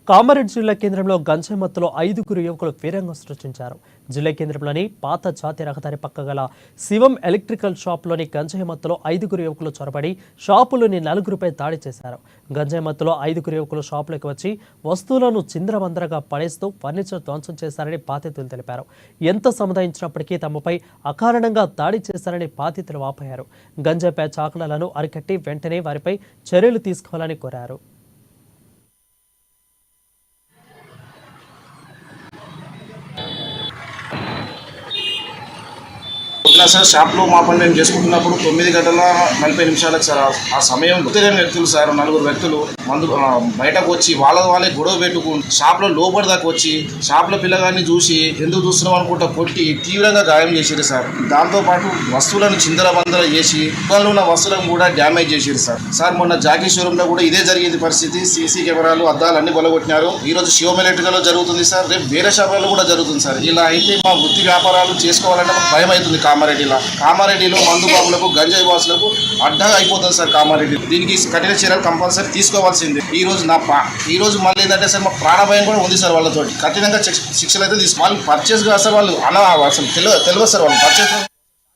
కామారెడ్డి జిల్లా కేంద్రంలో గంజాయి మత్తులో 5గురు యువకులు వీరంగం సృష్టించారు. జిల్లా కేంద్రంలోని పాత జాతీయ రహదారి పక్క గల శివం ఎలక్ట్రికల్ షాప్లోని గంజాయి మత్తులో 5గురు యువకులు చొరబడి షాపులోని 4గురిపై దాడి చేశారు. గంజాయి మత్తులో 5గురు యువకులు షాపులోకి వచ్చి వస్తువులను చిందరవందరగా పడేస్తూ ఫర్నిచర్ ధ్వంసం చేశారని బాధితులు తెలిపారు. ఎంత సముదాయించినప్పటికీ తమపై అకారణంగా దాడి చేశారని బాధితులు వాపోయారు. గంజాయి చాకలాలను అరికట్టి వెంటనే వారిపై చర్యలు తీసుకోవాలని కోరారు. సార్ షాప్లో మా పని మేము చేసుకుంటున్నప్పుడు 9:40 సార్ ఆ సమయం తెలియని వ్యక్తులు సార్ 4 వ్యక్తులు బయటకు వచ్చి వాళ్ళే గొడవ పెట్టుకుని షాప్లో లోపల దాకా వచ్చి షాప్లో పిల్లగాన్ని చూసి ఎందుకు చూస్తున్నాం అనుకుంటా కొట్టి తీవ్రంగా గాయం చేసారు సార్. దాంతోపాటు వస్తువులను చిందరబందర చేసి దుకాణంలో ఉన్న వస్తువులను కూడా డ్యామేజ్ చేసారు సార్. మొన్న జాకీ షోరూంలో కూడా ఇదే జరిగింది పరిస్థితి. సీసీ కెమెరాలు అద్దాలు అన్ని బలగొట్టినారు. ఈ రోజు శివం ఎలక్ట్రికల్లో జరుగుతుంది సార్. రేపు వేరే షాపులలో కూడా జరుగుతుంది సార్. ఇలా అయితే మా వృత్తి వ్యాపారాలు చేసుకోవాలంటే మాకు భయం అవుతుంది. కామారెడ్డిలో మందు బాబులకు గంజాయి బాసులకు అడ్డగా అయిపోతుంది సార్ కామారెడ్డి. దీనికి కఠిన చర్యలు కంపల్సరీ తీసుకోవాల్సిందే. ఈ రోజు మళ్ళీ ఏంటంటే సార్ మా ప్రాణభయం కూడా ఉంది సార్. వాళ్ళతో కఠినంగా శిక్షలు అయితే వాళ్ళు పర్చేస్ కాదు సార్. వాళ్ళు అసలు తెలియదు సార్ వాళ్ళు పర్చేస్